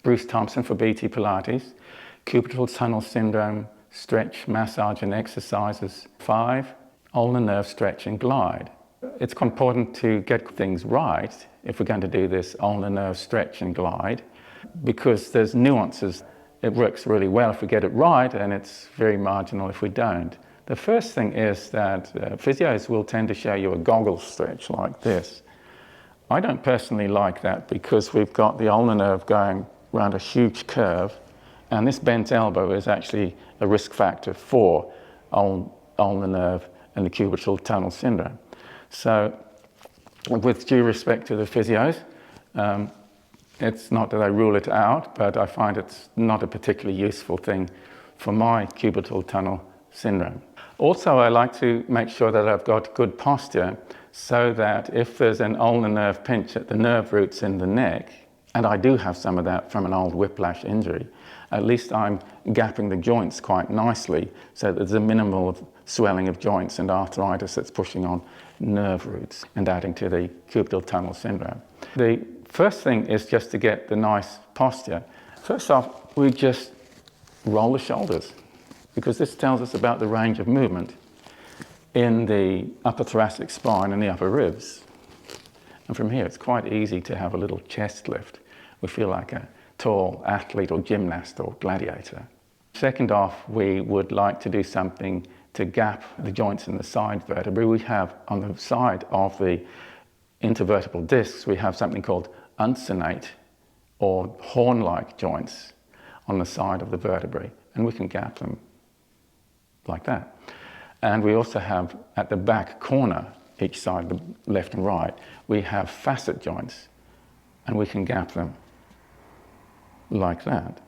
Bruce Thompson for BT Pilates. Cubital tunnel syndrome, stretch, massage and exercises. 5, ulnar nerve stretch and glide. It's important to get things right if we're going to do this ulnar nerve stretch and glide, because there's nuances. It works really well if we get it right, and it's very marginal if we don't. The first thing is that physios will tend to show you a goggle stretch like this. I don't personally like that because we've got the ulnar nerve going around a huge curve, and this bent elbow is actually a risk factor for ulnar nerve and the cubital tunnel syndrome. So with due respect to the physios, it's not that I rule it out, but I find it's not a particularly useful thing for my cubital tunnel syndrome. Also, I like to make sure that I've got good posture so that if there's an ulnar nerve pinch at the nerve roots in the neck, and I do have some of that from an old whiplash injury, at least I'm gapping the joints quite nicely so that there's a minimal swelling of joints and arthritis that's pushing on nerve roots and adding to the cubital tunnel syndrome. The first thing is just to get the nice posture. First off, we just roll the shoulders, because this tells us about the range of movement in the upper thoracic spine and the upper ribs. And from here, it's quite easy to have a little chest lift. We feel like a tall athlete or gymnast or gladiator. Second off, we would like to do something to gap the joints in the side vertebrae. We have on the side of the intervertebral discs, we have something called uncinate or horn-like joints on the side of the vertebrae, and we can gap them like that. And we also have at the back corner, each side, the left and right, we have facet joints, and we can gap them like that.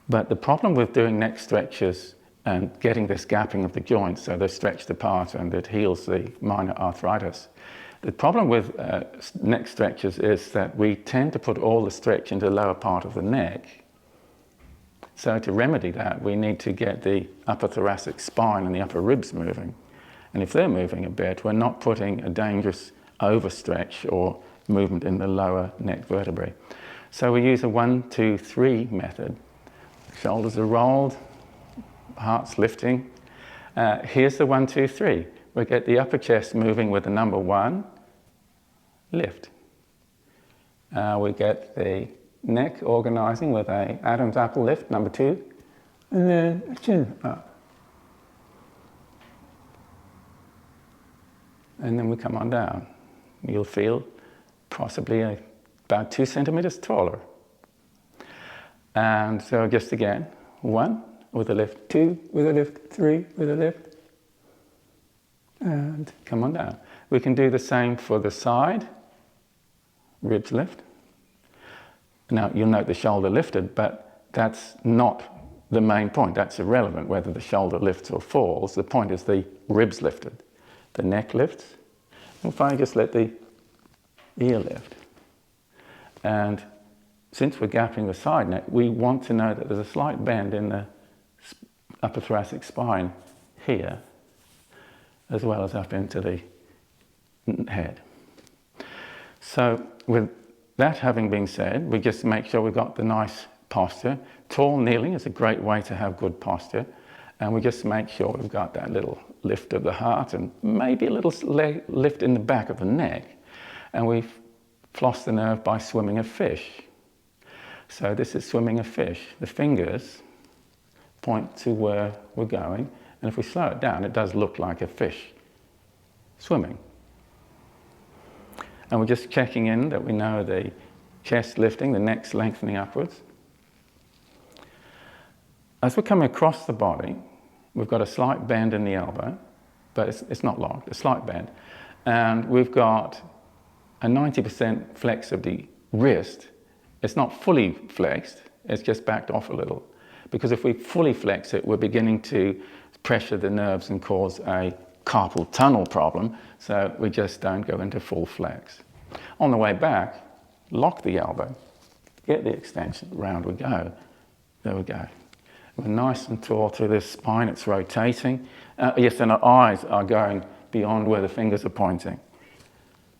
But the problem with doing neck stretches and getting this gapping of the joints so they're stretched apart and it heals the minor arthritis, the problem with neck stretches is that we tend to put all the stretch into the lower part of the neck. So to remedy that, we need to get the upper thoracic spine and the upper ribs moving. And if they're moving a bit, we're not putting a dangerous overstretch or movement in the lower neck vertebrae. So we use a 1, 2, 3 method. Shoulders are rolled, heart's lifting. Here's the 1, 2, 3. We get the upper chest moving with the number 1, lift. We get the neck organizing with a Adam's apple lift, number 2, and then chin up. And then we come on down. You'll feel possibly about 2 centimeters taller. And so just again, 1 with a lift, 2 with a lift, 3 with a lift, and come on down. We can do the same for the side, ribs lift. Now you'll note the shoulder lifted, but that's not the main point. That's irrelevant whether the shoulder lifts or falls. The point is the ribs lifted. The neck lifts. And if I just let the ear lift. And since we're gapping the side neck, we want to know that there's a slight bend in the upper thoracic spine here, as well as up into the head. So with that having been said, we just make sure we've got the nice posture. Tall kneeling is a great way to have good posture. And we just make sure we've got that little lift of the heart and maybe a little lift in the back of the neck. And we floss the nerve by swimming a fish. So this is swimming a fish. The fingers point to where we're going. And if we slow it down, it does look like a fish swimming. And we're just checking in that we know the chest lifting, the neck's lengthening upwards. As we're coming across the body, we've got a slight bend in the elbow, but it's not long, a slight bend. And we've got a 90% flex of the wrist. It's not fully flexed, it's just backed off a little. Because if we fully flex it, we're beginning to pressure the nerves and cause a carpal tunnel problem, so we just don't go into full flex. On the way back, lock the elbow, get the extension, round we go. There we go. We're nice and tall through this spine, it's rotating. Yes, and our eyes are going beyond where the fingers are pointing.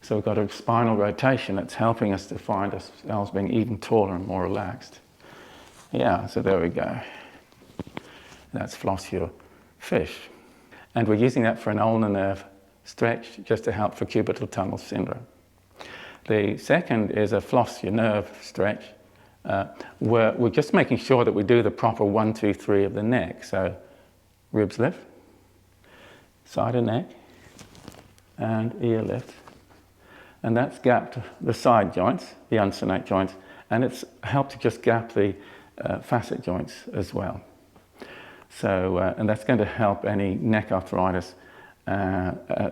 So we've got a spinal rotation that's helping us to find ourselves being even taller and more relaxed. Yeah, so there we go. That's floss your fish. And we're using that for an ulnar nerve stretch just to help for cubital tunnel syndrome. The second is a floss your nerve stretch, where we're just making sure that we do the proper 1, 2, 3 of the neck. So ribs lift, side of neck, and ear lift. And that's gapped the side joints, the uncinate joints, and it's helped to just gap the facet joints as well. So, and that's going to help any neck arthritis,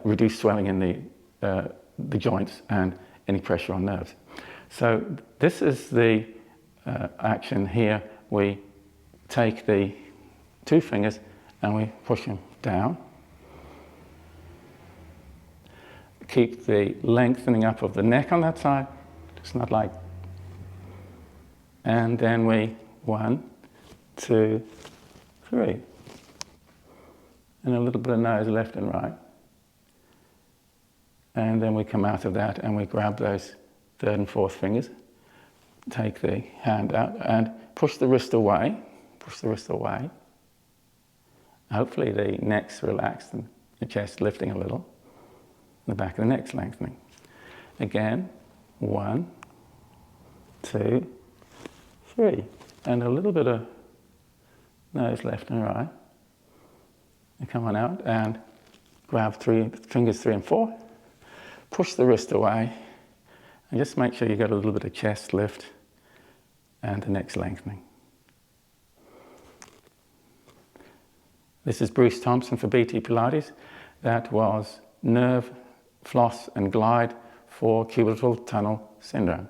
reduce swelling in the joints and any pressure on nerves. So this is the action here. We take the 2 fingers and we push them down. Keep the lengthening up of the neck on that side, just not like. And then we 1, 2, 3. And a little bit of nose left and right. And then we come out of that and we grab those 3rd and 4th fingers, take the hand out and push the wrist away, push the wrist away. Hopefully the neck's relaxed and the chest lifting a little. The back of the neck's lengthening. Again, 1, 2, 3. And a little bit of nose left and right. And come on out and grab fingers 3 and 4. Push the wrist away. And just make sure you get a little bit of chest lift and the neck's lengthening. This is Bruce Thompson for BT Pilates. That was nerve floss and glide for cubital tunnel syndrome.